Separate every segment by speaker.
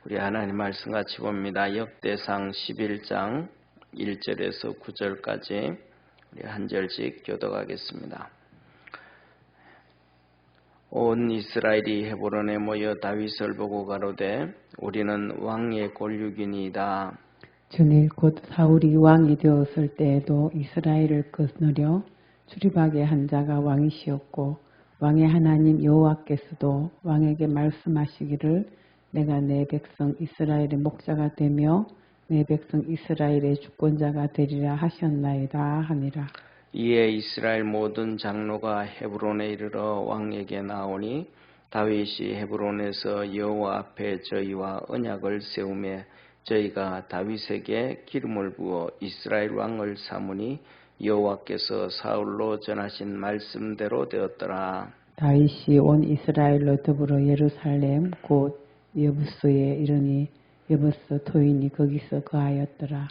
Speaker 1: 우리 하나님 말씀 같이 봅니다. 역대상 11장 1절에서 9절까지 우리 한 절씩 교독하겠습니다. 온 이스라엘이 헤브론에 모여 다윗을 보고 가로되 우리는 왕의 권륙이니이다.
Speaker 2: 전에 곧 사울이 왕이 되었을 때에도 이스라엘을 거느려 출입하게 한 자가 왕이시었고 왕의 하나님 여호와께서도 왕에게 말씀하시기를 내가 내 백성 이스라엘의 목자가 되며 내 백성 이스라엘의 주권자가 되리라 하셨나이다 하니라.
Speaker 1: 이에 이스라엘 모든 장로가 헤브론에 이르러 왕에게 나오니 다윗이 헤브론에서 여호와 앞에 저희와 언약을 세우매 저희가 다윗에게 기름을 부어 이스라엘 왕을 삼으니 여호와께서 사울로 전하신 말씀대로 되었더라.
Speaker 2: 다윗이 온 이스라엘로 더불어 예루살렘 곧 여부스에 이르니 여부스 토인이 거기서 거하였더라.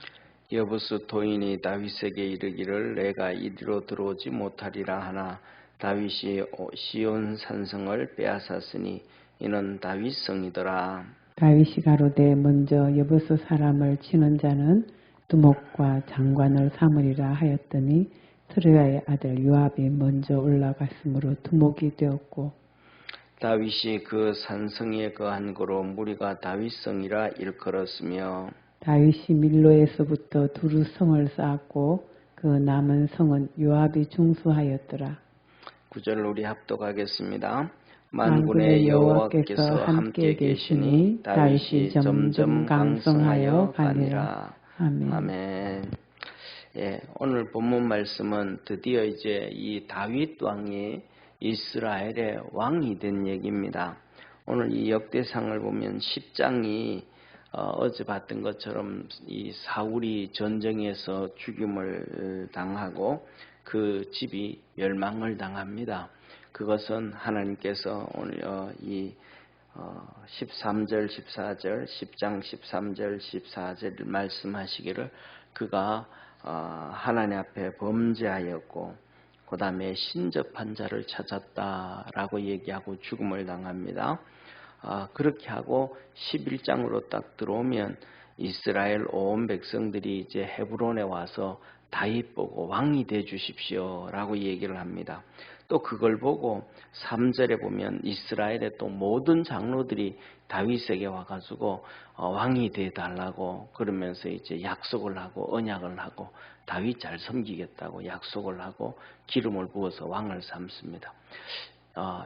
Speaker 1: 여부스 토인이 다윗에게 이르기를 내가 이리로 들어오지 못하리라 하나 다윗이 시온 산성을 빼앗았으니 이는 다윗 성이더라.
Speaker 2: 다윗이 가로되 먼저 여부스 사람을 치는 자는 두목과 장관을 삼으리라 하였더니 스루야의 아들 요압이 먼저 올라갔으므로 두목이 되었고
Speaker 1: 다윗이 그 산성에 거한 고로 무리가 다윗성이라 일컬었으며
Speaker 2: 다윗이 밀로에서부터 두루 성을 쌓았고 그 남은 성은 요압이 중수하였더라.
Speaker 1: 9절 우리 합독하겠습니다. 만군의 여호와께서 함께 계시니 다윗이 점점 강성하여 가니라. 아멘. 예, 오늘 본문 말씀은 드디어 이제 이 다윗 왕이 이스라엘의 왕이 된 얘기입니다. 오늘 이 역대상을 보면 10장이 어제 봤던 것처럼 이 사울이 전쟁에서 죽임을 당하고 그 집이 멸망을 당합니다. 그것은 하나님께서 오늘 이 13절, 14절, 10장 13절, 14절을 말씀하시기를 그가 하나님 앞에 범죄하였고 그 다음에 신접한 자를 찾았다라고 얘기하고 죽음을 당합니다. 그렇게 하고 11장으로 딱 들어오면 이스라엘 온 백성들이 이제 헤브론에 와서 다윗 보고 왕이 돼 주십시오라고 얘기를 합니다. 또 그걸 보고 3절에 보면 이스라엘의 또 모든 장로들이 다윗에게 와가지고 왕이 돼 달라고 그러면서 이제 약속을 하고 언약을 하고 다윗 잘 섬기겠다고 약속을 하고 기름을 부어서 왕을 삼습니다.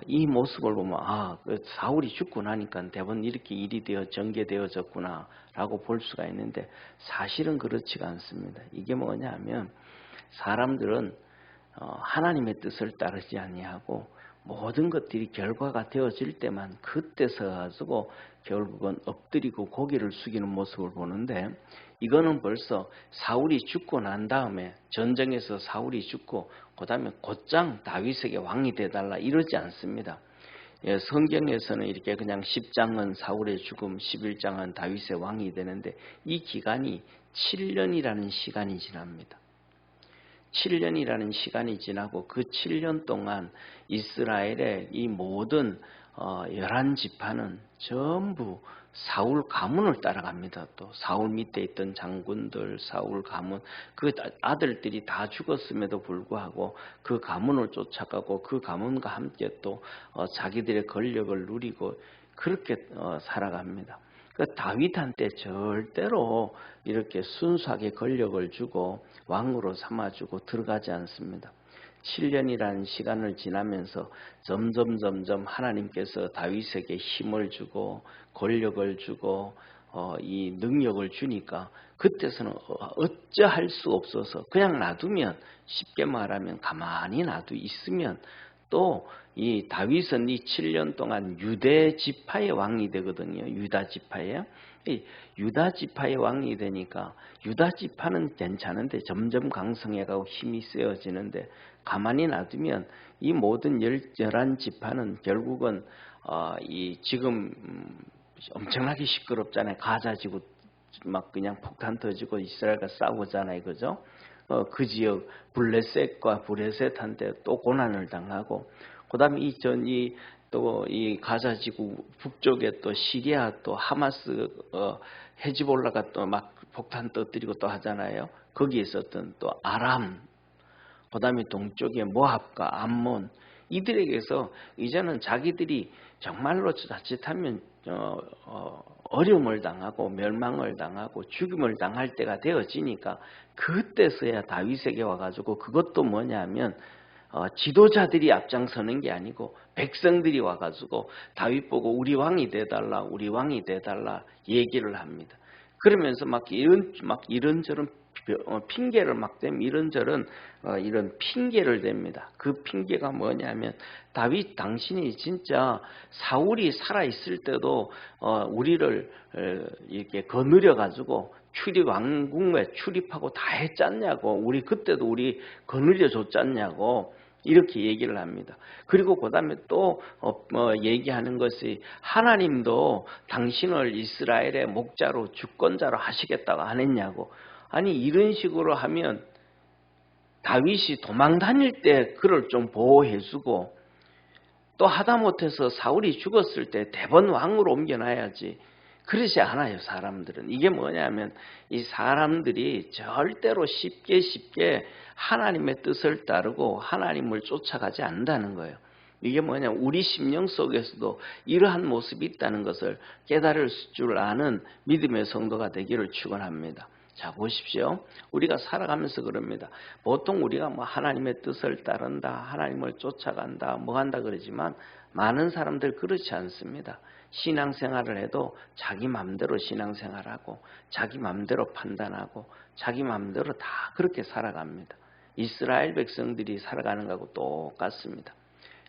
Speaker 1: 이 모습을 보면 사울이 죽고 나니까 대부분 이렇게 일이 되어 전개되어졌구나 라고 볼 수가 있는데 사실은 그렇지가 않습니다. 이게 뭐냐면 사람들은 하나님의 뜻을 따르지 아니하고 모든 것들이 결과가 되어질 때만 그때 서가지고 결국은 엎드리고 고개를 숙이는 모습을 보는데 이거는 벌써 사울이 죽고 난 다음에 전쟁에서 사울이 죽고 그 다음에 곧장 다윗에게 왕이 되달라 이러지 않습니다. 예, 성경에서는 이렇게 그냥 10장은 사울의 죽음, 11장은 다윗의 왕이 되는데 이 기간이 7년이라는 시간이 지납니다. 7년이라는 시간이 지나고 그 7년 동안 이스라엘의 이 모든 11지파는 전부 사울 가문을 따라갑니다. 또 사울 밑에 있던 장군들, 사울 가문, 그 아들들이 다 죽었음에도 불구하고 그 가문을 쫓아가고 그 가문과 함께 또 자기들의 권력을 누리고 그렇게 살아갑니다. 다윗한테 절대로 이렇게 순수하게 권력을 주고 왕으로 삼아주고 들어가지 않습니다. 7년이라는 시간을 지나면서 점점 하나님께서 다윗에게 힘을 주고 권력을 주고 이 능력을 주니까 그때서는 어찌할 수 없어서 그냥 놔두면 쉽게 말하면 가만히 놔두 있으면 또 이 다윗은 이 7년 동안 유대 지파의 왕이 되거든요. 유다 지파에. 유다 지파의 왕이 되니까 유다 지파는 괜찮은데 점점 강성해가고 힘이 세워지는데 가만히 놔두면 이 모든 11지파는 결국은 이 지금 엄청나게 시끄럽잖아요. 가자 지구 막 그냥 폭탄 터지고 이스라엘과 싸우잖아요. 그죠? 그 지역 블레셋과 브레셋한테 또 고난을 당하고 그 다음에 이 또 이 가자지구 북쪽에 또 시리아 또 하마스 헤즈볼라가 또 막 폭탄 터뜨리고 또 하잖아요. 거기에 있었던 또 아람, 그다음에 동쪽에 모압과 암몬, 이들에게서 이제는 자기들이 정말로 자칫하면 어려움을 당하고 멸망을 당하고 죽임을 당할 때가 되어지니까 그때서야 다윗에게 와가지고, 그것도 뭐냐면 지도자들이 앞장서는 게 아니고 백성들이 와가지고 다윗 보고 우리 왕이 돼달라, 우리 왕이 돼달라 얘기를 합니다. 그러면서 막 이런저런 핑계를 막 대면 이런저런 이런 핑계를 댑니다. 그 핑계가 뭐냐면, 다윗 당신이 진짜 사울이 살아 있을 때도 우리를 이렇게 거느려 가지고 왕궁에 출입하고 다 했잖냐고, 우리 그때도 우리 거느려 줬잖냐고 이렇게 얘기를 합니다. 그리고 그 다음에 또 얘기하는 것이, 하나님도 당신을 이스라엘의 목자로 주권자로 하시겠다고 안 했냐고. 아니, 이런 식으로 하면 다윗이 도망 다닐 때 그를 좀 보호해주고, 또 하다못해서 사울이 죽었을 때 대번 왕으로 옮겨놔야지. 그러지 않아요, 사람들은. 이게 뭐냐면, 이 사람들이 절대로 쉽게 하나님의 뜻을 따르고 하나님을 쫓아가지 않는다는 거예요. 이게 뭐냐면, 우리 심령 속에서도 이러한 모습이 있다는 것을 깨달을 줄 아는 믿음의 성도가 되기를 축원합니다. 자, 보십시오. 우리가 살아가면서 그럽니다. 보통 우리가 뭐 하나님의 뜻을 따른다, 하나님을 쫓아간다, 뭐 한다 그러지만, 많은 사람들 그렇지 않습니다. 신앙생활을 해도 자기 마음대로 신앙생활하고 자기 마음대로 판단하고 자기 마음대로 다 그렇게 살아갑니다. 이스라엘 백성들이 살아가는 것하고 똑같습니다.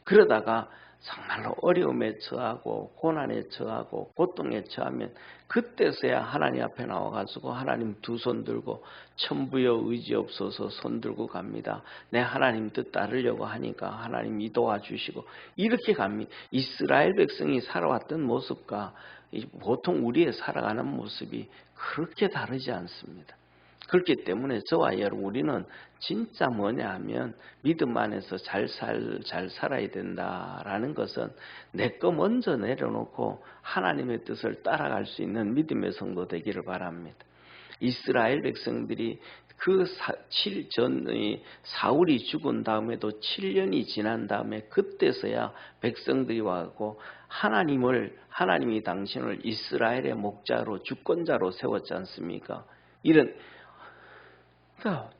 Speaker 1: 그러다가 정말로 어려움에 처하고 고난에 처하고 고통에 처하면 그때서야 하나님 앞에 나와가지고 하나님 두 손 들고 천부여 의지없어서 손 들고 갑니다. 내 하나님 뜻 따르려고 하니까 하나님이 도와주시고 이렇게 갑니다. 이스라엘 백성이 살아왔던 모습과 보통 우리의 살아가는 모습이 그렇게 다르지 않습니다. 그렇기 때문에 저와 여러분, 우리는 진짜 뭐냐 하면 믿음 안에서 잘 살아야 된다라는 것은 내 거 먼저 내려놓고 하나님의 뜻을 따라갈 수 있는 믿음의 성도 되기를 바랍니다. 이스라엘 백성들이 사울이 죽은 다음에도 7년이 지난 다음에 그때서야 백성들이 와고 하나님이 당신을 이스라엘의 목자로 주권자로 세웠지 않습니까?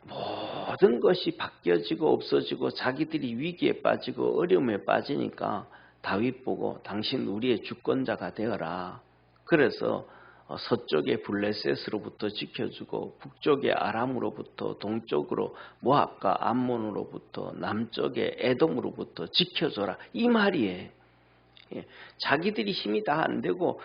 Speaker 1: 모든 것이 바뀌어지고 없어지고 자기들이 위기에 빠지고 어려움에 빠지니까 다윗 보고 당신 우리의 주권자가 되어라. 그래서 서쪽의 블레셋으로부터 지켜주고 북쪽의 아람으로부터, 동쪽으로 모압과 암몬으로부터, 남쪽의 에돔으로부터 지켜줘라. 이 말이에요. 자기들이 힘이 다 안 되고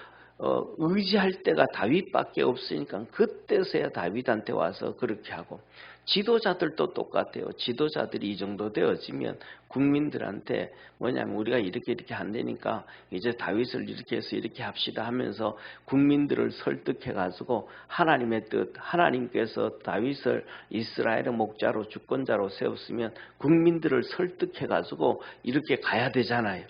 Speaker 1: 의지할 때가 다윗밖에 없으니까 그때서야 다윗한테 와서 그렇게 하고, 지도자들도 똑같아요. 지도자들이 이 정도 되어지면 국민들한테 뭐냐면 우리가 이렇게 안 되니까 이제 다윗을 이렇게 해서 이렇게 합시다 하면서 국민들을 설득해 가지고 하나님의 뜻, 하나님께서 다윗을 이스라엘의 목자로 주권자로 세웠으면 국민들을 설득해 가지고 이렇게 가야 되잖아요.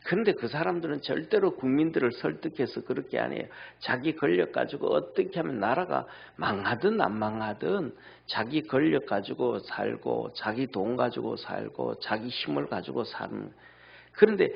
Speaker 1: 그런데 그 사람들은 절대로 국민들을 설득해서 그렇게 안 해요. 자기 권력 가지고 어떻게 하면 나라가 망하든 안 망하든 자기 권력 가지고 살고 자기 돈 가지고 살고 자기 힘을 가지고 사는. 그런데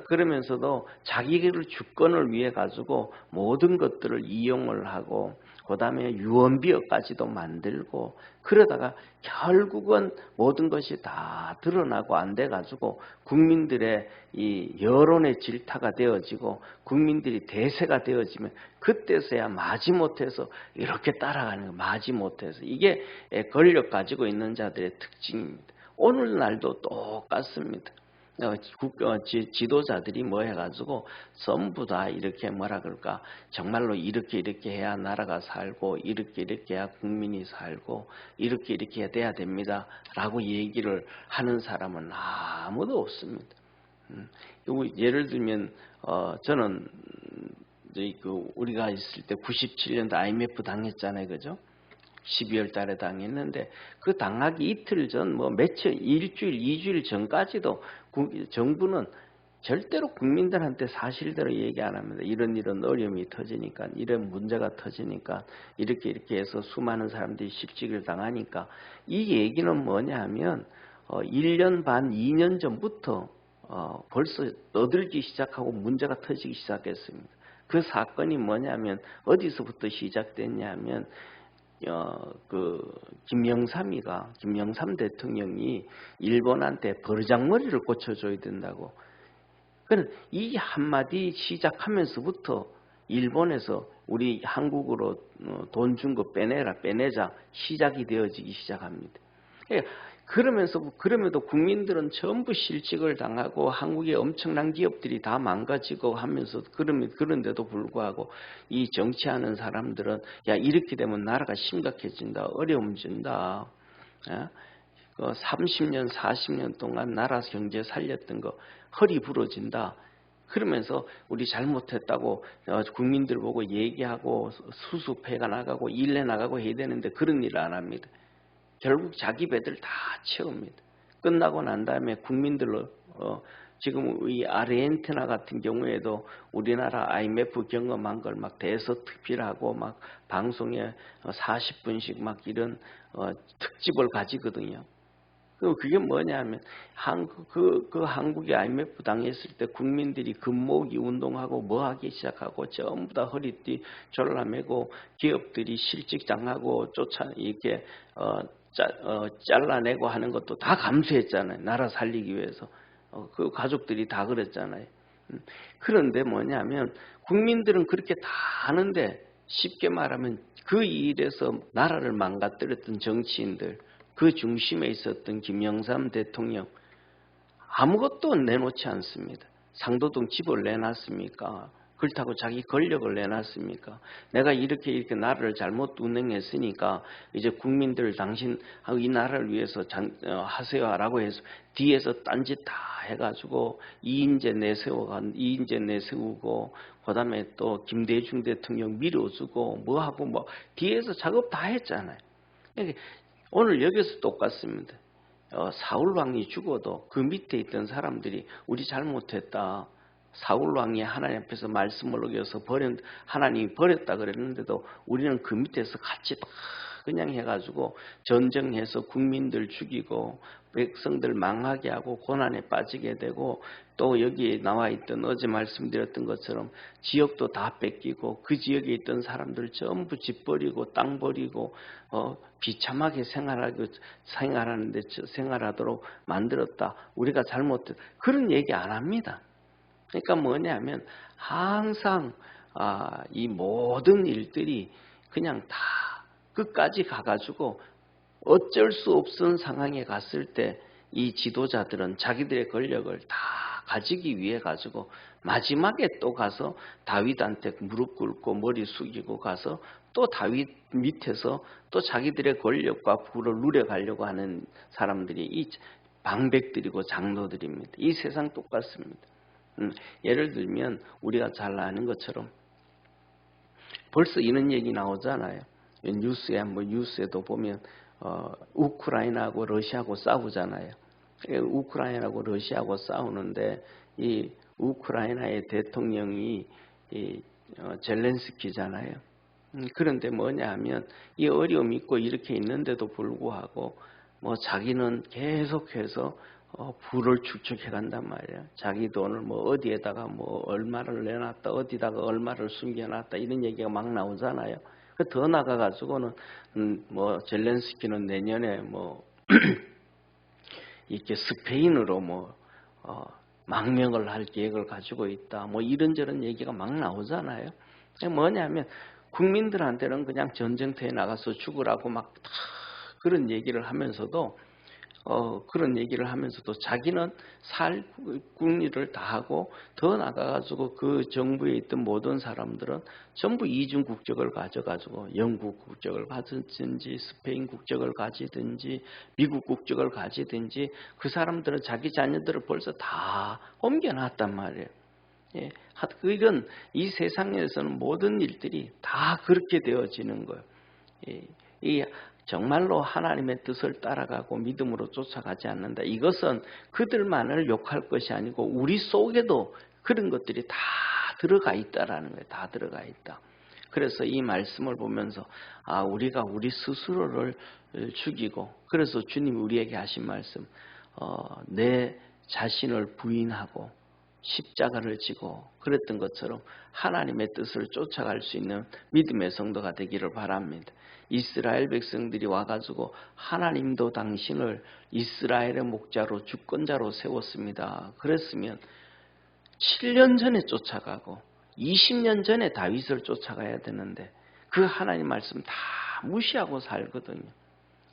Speaker 1: 그러면서도 자기를 주권을 위해 가지고 모든 것들을 이용을 하고 그 다음에 유언비어까지도 만들고 그러다가 결국은 모든 것이 다 드러나고 안 돼가지고 국민들의 이 여론의 질타가 되어지고 국민들이 대세가 되어지면 그때서야 마지못해서 이렇게 따라가는 거예요. 마지못해서. 이게 권력 가지고 있는 자들의 특징입니다. 오늘날도 똑같습니다. 지도자들이 뭐 해가지고 전부 다 이렇게 뭐라 그럴까, 정말로 이렇게 해야 나라가 살고 이렇게 해야 국민이 살고 이렇게 해야 돼야 됩니다 라고 얘기를 하는 사람은 아무도 없습니다. 예를 들면 저는 우리가 있을 때 97년도 IMF 당했잖아요, 그죠? 12월 달에 당했는데 그 당하기 이틀 전, 뭐 며칠, 일주일, 2주일 전까지도 정부는 절대로 국민들한테 사실대로 얘기 안 합니다. 이런 어려움이 터지니까, 이런 문제가 터지니까, 이렇게 해서 수많은 사람들이 실직을 당하니까. 이 얘기는 뭐냐 하면 1년 반, 2년 전부터 벌써 떠들기 시작하고 문제가 터지기 시작했습니다. 그 사건이 뭐냐면 어디서부터 시작됐냐면 김영삼 대통령이 일본한테 버르장머리를 고쳐줘야 된다고. 이 한마디 시작하면서부터 일본에서 우리 한국으로 돈 준 거 빼내자 시작이 되어지기 시작합니다. 그럼에도 국민들은 전부 실직을 당하고 한국의 엄청난 기업들이 다 망가지고 하면서 그런데도 불구하고 이 정치하는 사람들은 야, 이렇게 되면 나라가 심각해진다, 어려움진다. 30년, 40년 동안 나라 경제 살렸던 거 허리 부러진다. 그러면서 우리 잘못했다고 국민들 보고 얘기하고 수습해가 나가고 일내 나가고 해야 되는데 그런 일을 안 합니다. 결국 자기 배들 다 채웁니다. 끝나고 난 다음에 국민들로 지금 이 아르헨티나 같은 경우에도 우리나라 IMF 경험한 걸 막 대서특필하고 막 방송에 40분씩 막 이런 특집을 가지거든요. 그게 뭐냐면 한국이 IMF 당했을 때 국민들이 금모으기 운동하고 뭐 하기 시작하고 전부 다 허리띠 졸라매고 기업들이 실직 당하고 이렇게 잘라내고 하는 것도 다 감수했잖아요. 나라 살리기 위해서. 그 가족들이 다 그랬잖아요. 그런데 뭐냐면 국민들은 그렇게 다 하는데 쉽게 말하면 그 일에서 나라를 망가뜨렸던 정치인들, 그 중심에 있었던 김영삼 대통령 아무것도 내놓지 않습니다. 상도동 집을 내놨습니까? 그렇다고 자기 권력을 내놨습니까? 내가 이렇게 나라를 잘못 운행했으니까 이제 국민들 당신 이 나라를 위해서 하세요라고 해서 뒤에서 딴짓 다 해가지고 이인재 내세우고 그다음에 또 김대중 대통령 밀어주고 뭐하고 뒤에서 작업 다 했잖아요. 오늘 여기서 똑같습니다. 사울왕이 죽어도 그 밑에 있던 사람들이 우리 잘못했다. 사울왕이 하나님 앞에서 말씀을 어겨서 하나님이 버렸다 그랬는데도 우리는 그 밑에서 같이 다 그냥 해가지고 전쟁해서 국민들 죽이고 백성들 망하게 하고 고난에 빠지게 되고 또 여기에 나와 있던 어제 말씀드렸던 것처럼 지역도 다 뺏기고 그 지역에 있던 사람들 전부 집 버리고 땅 버리고 비참하게 생활하도록 만들었다. 우리가 잘못했다. 그런 얘기 안 합니다. 그러니까 뭐냐면 항상 이 모든 일들이 그냥 다 끝까지 가가지고 어쩔 수 없는 상황에 갔을 때 이 지도자들은 자기들의 권력을 다 가지기 위해 가지고 마지막에 또 가서 다윗한테 무릎 꿇고 머리 숙이고 가서 또 다윗 밑에서 또 자기들의 권력과 부를 누려가려고 하는 사람들이 이 방백들이고 장로들입니다. 이 세상 똑같습니다. 예를 들면 우리가 잘 아는 것처럼 벌써 이런 얘기 나오잖아요. 뉴스에도 보면 우크라이나하고 러시아하고 싸우잖아요. 우크라이나하고 러시아하고 싸우는데 이 우크라이나의 대통령이 젤렌스키잖아요. 그런데 뭐냐 하면 이 어려움이 있고 이렇게 있는데도 불구하고 자기는 계속해서 부를 축적해 간단 말이에요. 자기 돈을 어디에다가 얼마를 내놨다, 어디다가 얼마를 숨겨놨다 이런 얘기가 막 나오잖아요. 더 나가가지고는 젤렌스키는 내년에 이렇게 스페인으로 망명을 할 계획을 가지고 있다. 이런저런 얘기가 막 나오잖아요. 뭐냐면 국민들한테는 그냥 전쟁터에 나가서 죽으라고 막 그런 얘기를 하면서도 자기는 살 국리를 다 하고 더 나가가지고 그 정부에 있던 모든 사람들은 전부 이중 국적을 가져가지고 영국 국적을 가지든지 스페인 국적을 가지든지 미국 국적을 가지든지 그 사람들은 자기 자녀들을 벌써 다 옮겨놨단 말이에요. 예, 이건 이 세상에서는 모든 일들이 다 그렇게 되어지는 거예요. 이 정말로 하나님의 뜻을 따라가고 믿음으로 쫓아가지 않는다. 이것은 그들만을 욕할 것이 아니고 우리 속에도 그런 것들이 다 들어가 있다라는 거예요. 다 들어가 있다. 그래서 이 말씀을 보면서 우리가 우리 스스로를 죽이고, 그래서 주님이 우리에게 하신 말씀, 내 자신을 부인하고 십자가를 지고 그랬던 것처럼 하나님의 뜻을 쫓아갈 수 있는 믿음의 성도가 되기를 바랍니다. 이스라엘 백성들이 와가지고 하나님도 당신을 이스라엘의 목자로 주권자로 세웠습니다. 그랬으면 7년 전에 쫓아가고 20년 전에 다윗을 쫓아가야 되는데 그 하나님 말씀 다 무시하고 살거든요.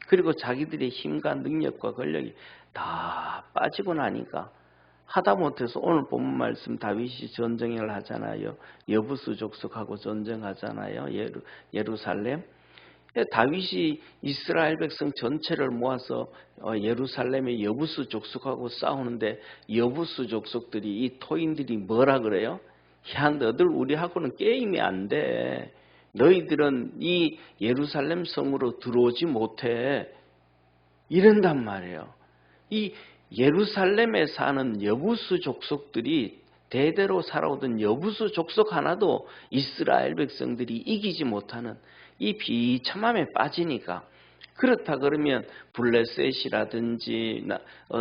Speaker 1: 그리고 자기들의 힘과 능력과 권력이 다 빠지고 나니까 하다못해서 오늘 본문 말씀 다윗이 전쟁을 하잖아요. 여부수 족속하고 전쟁하잖아요. 예루살렘. 다윗이 이스라엘 백성 전체를 모아서 예루살렘의 여부수 족속하고 싸우는데 여부수 족속들이, 이 토인들이 뭐라 그래요? 야, 너들 우리하고는 게임이 안 돼. 너희들은 이 예루살렘 성으로 들어오지 못해. 이런단 말이에요. 이 예루살렘에 사는 여부수 족속들이 대대로 살아오던 여부수 족속 하나도 이스라엘 백성들이 이기지 못하는 이 비참함에 빠지니까, 그렇다 그러면 블레셋이라든지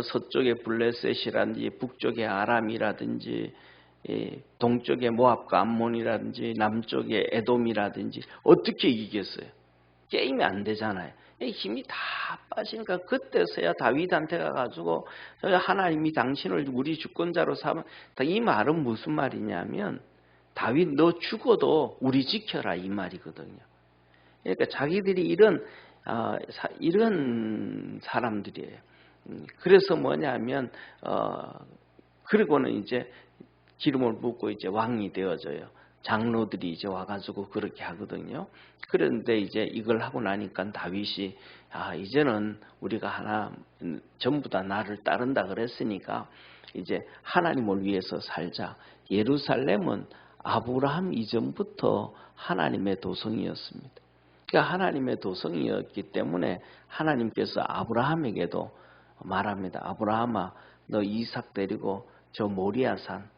Speaker 1: 서쪽의 블레셋이라든지 북쪽의 아람이라든지 동쪽의 모압과 암몬이라든지 남쪽의 에돔이라든지 어떻게 이기겠어요? 게임이 안 되잖아요. 힘이 다 빠지니까 그때서야 다윗한테 가가지고 하나님이 당신을 우리 주권자로 삼아, 이 말은 무슨 말이냐면 다윗 너 죽어도 우리 지켜라 이 말이거든요. 그러니까 자기들이 이런 사람들이에요. 그래서 뭐냐면 그리고는 이제 기름을 붓고 이제 왕이 되어져요. 장로들이 이제 와가지고 그렇게 하거든요. 그런데 이제 이걸 하고 나니까 다윗이 이제는 우리가 하나 전부 다 나를 따른다 그랬으니까 이제 하나님을 위해서 살자. 예루살렘은 아브라함 이전부터 하나님의 도성이었습니다. 그러니까 하나님의 도성이었기 때문에 하나님께서 아브라함에게도 말합니다. 아브라함아, 너 이삭 데리고 저 모리아산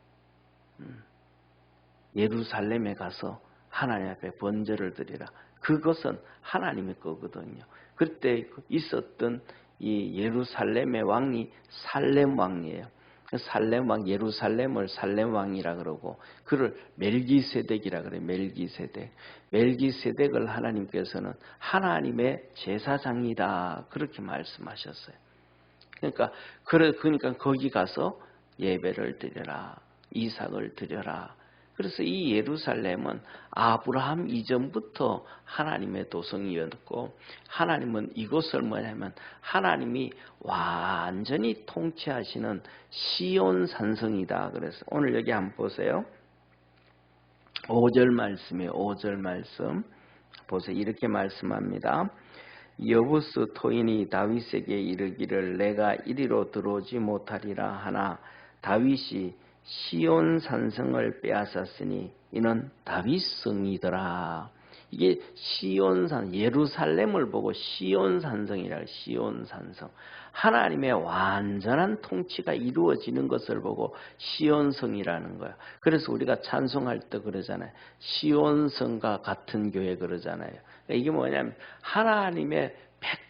Speaker 1: 예루살렘에 가서 하나님 앞에 번제를 드리라. 그것은 하나님의 거거든요. 그때 있었던 이 예루살렘의 왕이 살렘 왕이에요. 살렘 왕, 예루살렘을 살렘 왕이라 그러고 그를 멜기세덱이라 그래요. 멜기세덱을 하나님께서는 하나님의 제사장이다 그렇게 말씀하셨어요. 그러니까 거기 가서 예배를 드려라, 이삭을 드려라. 그래서 이 예루살렘은 아브라함 이전부터 하나님의 도성이었고, 하나님은 이곳을 뭐냐면 하나님이 완전히 통치하시는 시온 산성이다. 그래서 오늘 여기 한번 보세요. 5절 말씀이에요. 5절 말씀 보세요. 이렇게 말씀합니다. 여부스 토인이 다윗에게 이르기를 내가 이리로 들어오지 못하리라 하나 다윗이 시온 산성을 빼앗았으니 이는 다윗 성이더라. 이게 시온산, 예루살렘을 보고 시온산성이라, 시온산성. 하나님의 완전한 통치가 이루어지는 것을 보고 시온성이라는 거예요. 그래서 우리가 찬송할 때 그러잖아요. 시온성과 같은 교회 그러잖아요. 이게 뭐냐면 하나님의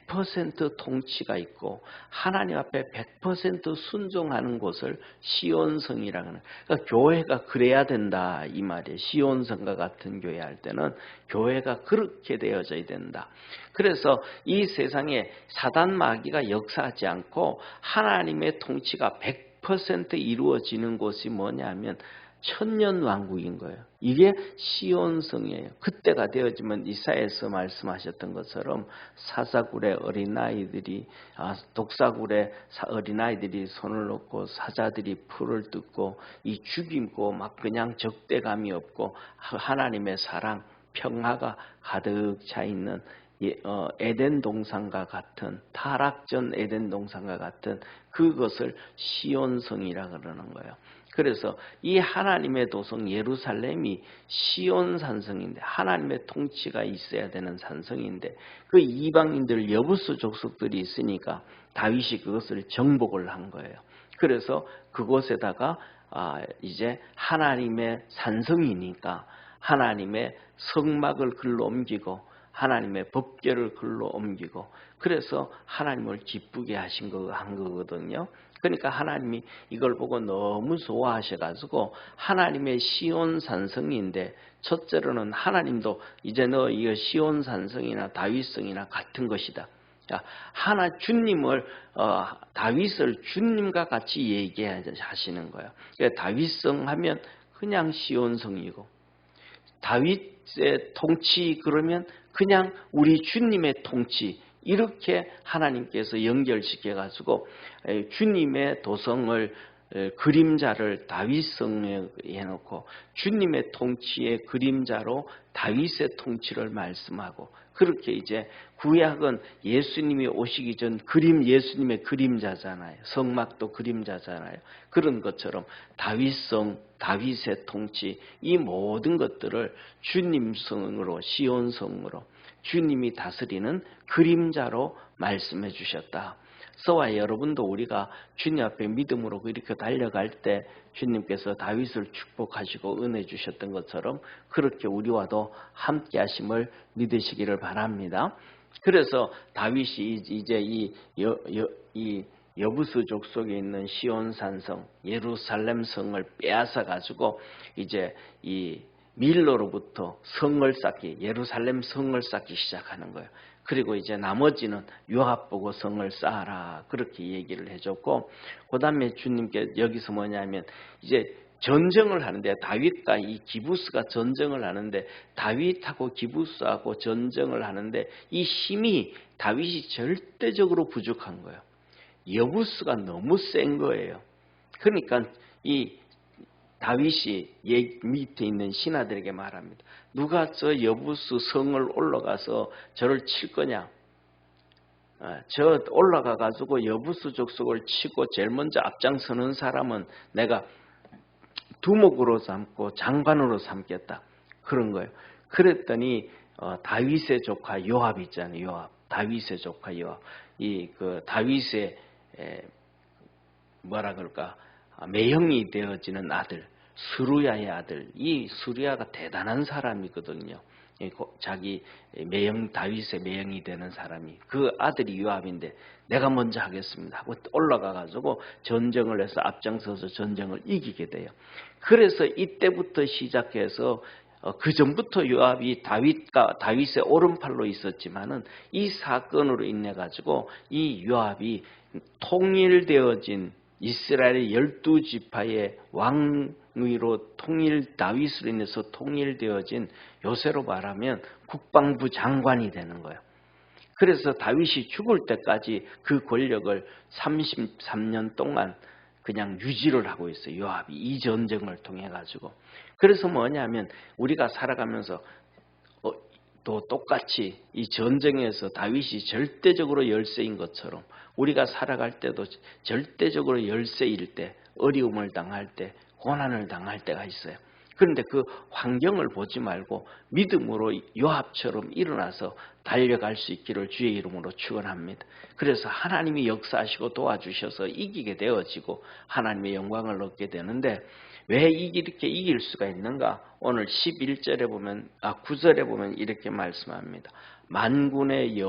Speaker 1: 100% 통치가 있고 하나님 앞에 100% 순종하는 곳을 시온성이라고 하는. 그러니까 교회가 그래야 된다 이 말이에요. 시온성과 같은 교회 할 때는 교회가 그렇게 되어져야 된다. 그래서 이 세상에 사단 마귀가 역사하지 않고 하나님의 통치가 100% 이루어지는 곳이 뭐냐면 천년왕국인 거예요. 이게 시온성이에요. 그때가 되어지면 이사야에서 말씀하셨던 것처럼 사사굴의 어린아이들이 독사굴의 어린아이들이 손을 놓고 사자들이 풀을 뜯고 이 죽이고 막 그냥 적대감이 없고 하나님의 사랑 평화가 가득 차 있는 에덴 동산과 같은 타락 전 에덴 동산과 같은 그것을 시온성이라 그러는 거예요. 그래서 이 하나님의 도성 예루살렘이 시온 산성인데 하나님의 통치가 있어야 되는 산성인데 그 이방인들 여부수 족속들이 있으니까 다윗이 그것을 정복을 한 거예요. 그래서 그곳에다가 이제 하나님의 산성이니까 하나님의 성막을 글로 옮기고 하나님의 법궤를 글로 옮기고 그래서 하나님을 기쁘게 한 거거든요. 그러니까 하나님이 이걸 보고 너무 좋아하셔가지고 하나님의 시온 산성인데 첫째로는 하나님도 이제 너 이거 시온 산성이나 다윗성이나 같은 것이다. 주님을 다윗을 주님과 같이 얘기하시는 거예요. 그러니까 다윗성 하면 그냥 시온성이고 다윗의 통치 그러면 그냥 우리 주님의 통치 이렇게 하나님께서 연결시켜 가지고 주님의 도성을 그림자를 다윗성에 해놓고 주님의 통치의 그림자로 다윗의 통치를 말씀하고 그렇게 이제 구약은 예수님이 오시기 전 예수님의 그림자잖아요. 성막도 그림자잖아요. 그런 것처럼 다윗성, 다윗의 통치 이 모든 것들을 주님성으로 시온성으로 주님이 다스리는 그림자로 말씀해 주셨다. 저와 여러분도 우리가 주님 앞에 믿음으로 이렇게 달려갈 때 주님께서 다윗을 축복하시고 은혜 주셨던 것처럼 그렇게 우리와도 함께 하심을 믿으시기를 바랍니다. 그래서 다윗이 이제 이 여부수 족속에 있는 시온 산성 예루살렘 성을 빼앗아 가지고 이제 이 밀로로부터 성을 쌓기 예루살렘 성을 쌓기 시작하는 거예요. 그리고 이제 나머지는 요압 보고 성을 쌓아라 그렇게 얘기를 해줬고 그 다음에 주님께 여기서 뭐냐면 이제 전쟁을 하는데 다윗과 이 기부스가 전쟁을 하는데 다윗하고 기부스하고 전쟁을 하는데 이 힘이 다윗이 절대적으로 부족한 거예요. 여부스가 너무 센 거예요. 그러니까 이 다윗이 밑에 있는 신하들에게 말합니다. 누가 저 여부수 성을 올라가서 저를 칠 거냐? 저 올라가 가지고 여부수 족속을 치고 제일 먼저 앞장서는 사람은 내가 두목으로 삼고 장관으로 삼겠다. 그런 거예요. 그랬더니 다윗의 조카 요압 있잖아요. 요압. 다윗의 조카 요압. 다윗의 뭐라 그럴까? 매형이 되어지는 아들, 수루야의 아들. 이 수루야가 대단한 사람이거든요. 자기 다윗의 매형이 되는 사람이 그 아들이 요압인데 내가 먼저 하겠습니다 하고 올라가 가지고 전쟁을 해서 앞장서서 전쟁을 이기게 돼요. 그래서 이때부터 시작해서 그 전부터 요압이 다윗의 오른팔로 있었지만은 이 사건으로 인해 가지고 이 요압이 통일되어진 이스라엘의 12지파의 왕위로 다윗으로 인해서 통일되어진 요새로 말하면 국방부 장관이 되는 거예요. 그래서 다윗이 죽을 때까지 그 권력을 33년 동안 그냥 유지를 하고 있어요. 요압이 이 전쟁을 통해 가지고. 그래서 뭐냐면 우리가 살아가면서 또 똑같이 이 전쟁에서 다윗이 절대적으로 열세인 것처럼 우리가 살아갈 때도 절대적으로 열세일 때 어려움을 당할 때 고난을 당할 때가 있어요. 그런데 그 환경을 보지 말고 믿음으로 요압처럼 일어나서 달려갈 수 있기를 주의 이름으로 축원합니다. 그래서 하나님이 역사하시고 도와주셔서 이기게 되어지고 하나님의 영광을 얻게 되는데 왜 이렇게 이길 수가 있는가? 오늘 9절에 보면 이렇게 말씀합니다. 만군의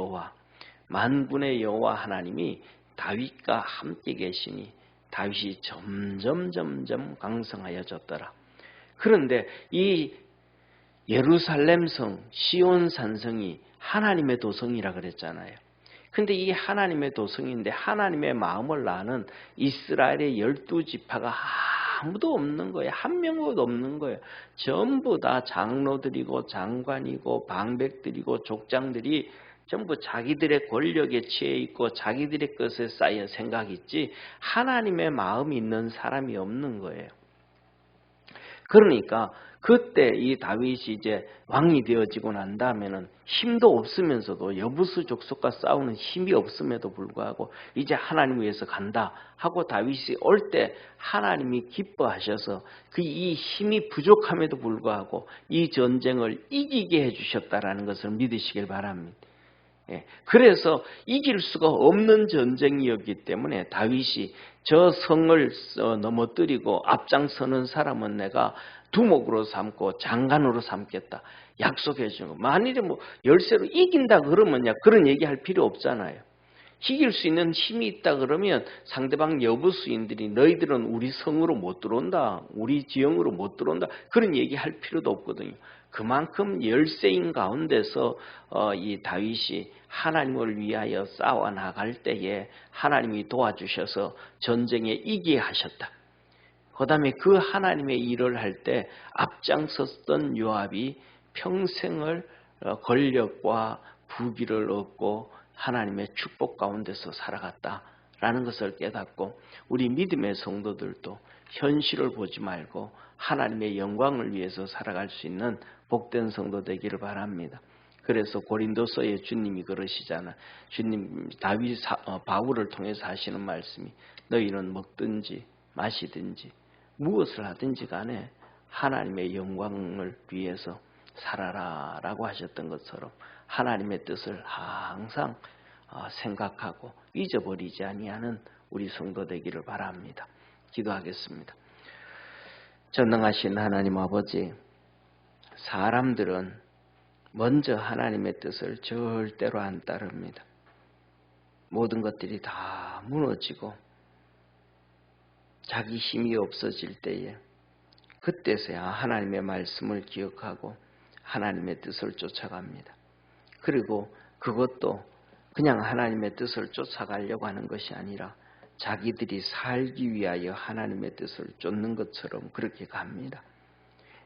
Speaker 1: 여호와 하나님이 다윗과 함께 계시니 다윗이 점점 강성하여졌더라. 그런데 이 예루살렘 성 시온 산성이 하나님의 도성이라 그랬잖아요. 근데 이 하나님의 도성인데 하나님의 마음을 아는 이스라엘의 12지파가 아무도 없는 거예요. 한 명도 없는 거예요. 전부 다 장로들이고 장관이고 방백들이고 족장들이 전부 자기들의 권력에 취해 있고 자기들의 것에 쌓여 생각이 있지 하나님의 마음이 있는 사람이 없는 거예요. 그러니까 그때 이 다윗이 이제 왕이 되어지고 난 다음에는 힘도 없으면서도 여부수 족속과 싸우는 힘이 없음에도 불구하고 이제 하나님 위해서 간다 하고 다윗이 올 때 하나님이 기뻐하셔서 그 이 힘이 부족함에도 불구하고 이 전쟁을 이기게 해주셨다라는 것을 믿으시길 바랍니다. 그래서 이길 수가 없는 전쟁이었기 때문에 다윗이 저 성을 넘어뜨리고 앞장서는 사람은 내가 두목으로 삼고 장관으로 삼겠다 약속해 주는 거. 만일에 뭐 열세로 이긴다 그러면 그런 얘기할 필요 없잖아요. 이길 수 있는 힘이 있다 그러면 상대방 여부수인들이 너희들은 우리 성으로 못 들어온다, 우리 지형으로 못 들어온다 그런 얘기할 필요도 없거든요. 그만큼 열세인 가운데서 이 다윗이 하나님을 위하여 싸워 나갈 때에 하나님이 도와주셔서 전쟁에 이기게 하셨다. 그 다음에 그 하나님의 일을 할 때 앞장섰던 요압이 평생을 권력과 부귀를 얻고 하나님의 축복 가운데서 살아갔다라는 것을 깨닫고 우리 믿음의 성도들도 현실을 보지 말고 하나님의 영광을 위해서 살아갈 수 있는 복된 성도 되기를 바랍니다. 그래서 고린도서에 주님이 그러시잖아. 주님 바울을 통해서 하시는 말씀이 너희는 먹든지 마시든지 무엇을 하든지 간에 하나님의 영광을 위해서 살아라 라고 하셨던 것처럼 하나님의 뜻을 항상 생각하고 잊어버리지 아니하는 우리 성도 되기를 바랍니다. 기도하겠습니다. 전능하신 하나님 아버지, 사람들은 먼저 하나님의 뜻을 절대로 안 따릅니다. 모든 것들이 다 무너지고 자기 힘이 없어질 때에 그때서야 하나님의 말씀을 기억하고 하나님의 뜻을 쫓아갑니다. 그리고 그것도 그냥 하나님의 뜻을 쫓아가려고 하는 것이 아니라 자기들이 살기 위하여 하나님의 뜻을 쫓는 것처럼 그렇게 갑니다.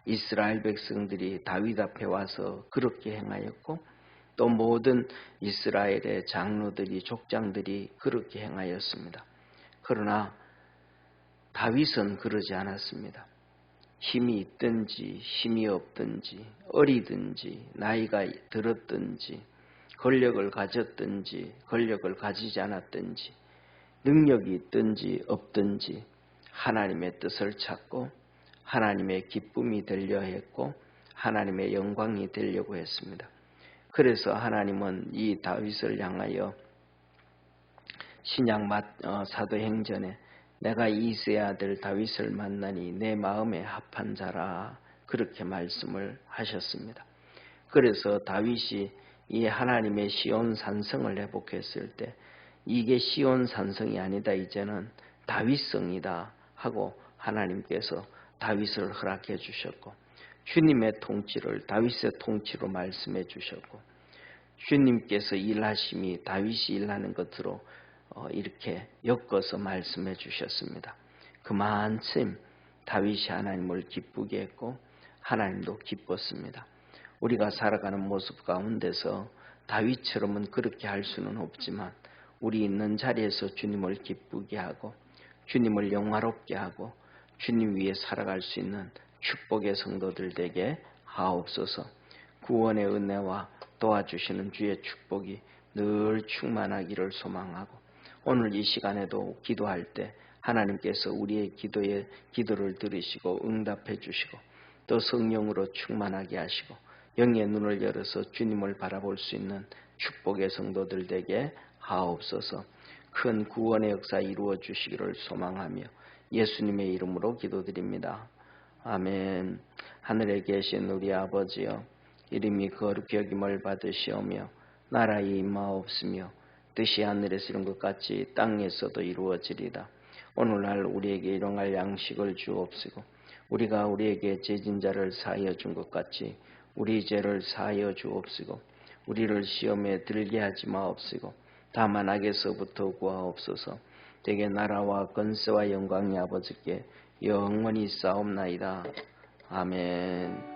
Speaker 1: 이스라엘 백성들이 다윗 앞에 와서 그렇게 행하였고 또 모든 이스라엘의 장로들이 족장들이 그렇게 행하였습니다. 그러나 다윗은 그러지 않았습니다. 힘이 있든지 힘이 없든지 어리든지 나이가 들었든지 권력을 가졌든지 권력을 가지지 않았든지 능력이 있든지 없든지 하나님의 뜻을 찾고 하나님의 기쁨이 되려 했고 하나님의 영광이 되려고 했습니다. 그래서 하나님은 이 다윗을 향하여 신약 사도행전에 내가 이새의 아들 다윗을 만나니 내 마음에 합한 자라 그렇게 말씀을 하셨습니다. 그래서 다윗이 이 하나님의 시온 산성을 회복했을 때 이게 시온 산성이 아니다 이제는 다윗성이다 하고 하나님께서 다윗을 허락해 주셨고 주님의 통치를 다윗의 통치로 말씀해 주셨고 주님께서 일하심이 다윗이 일하는 것으로 이렇게 엮어서 말씀해 주셨습니다. 그만큼 다윗이 하나님을 기쁘게 했고 하나님도 기뻤습니다. 우리가 살아가는 모습 가운데서 다윗처럼은 그렇게 할 수는 없지만 우리 있는 자리에서 주님을 기쁘게 하고 주님을 영화롭게 하고 주님 위에 살아갈 수 있는 축복의 성도들 되게 하옵소서. 구원의 은혜와 도와주시는 주의 축복이 늘 충만하기를 소망하고 오늘 이 시간에도 기도할 때 하나님께서 우리의 기도를 들으시고 응답해 주시고 또 성령으로 충만하게 하시고 영의 눈을 열어서 주님을 바라볼 수 있는 축복의 성도들 되게 하옵소서. 큰 구원의 역사 이루어 주시기를 소망하며 예수님의 이름으로 기도드립니다. 아멘. 하늘에 계신 우리 아버지여, 이름이 거룩히 여김을 받으시오며 나라의 임하옵시며 뜻이 하늘에서 이룬 것 같이 땅에서도 이루어지리다. 오늘날 우리에게 일용할 양식을 주옵시고 우리가 우리에게 죄진 자를 사하여 준 것 같이 우리 죄를 사하여 주옵시고 우리를 시험에 들게 하지 마옵시고 다만 악에서부터 구하옵소서. 대개 나라와 권세와 영광이 아버지께 영원히 싸움나이다. 아멘.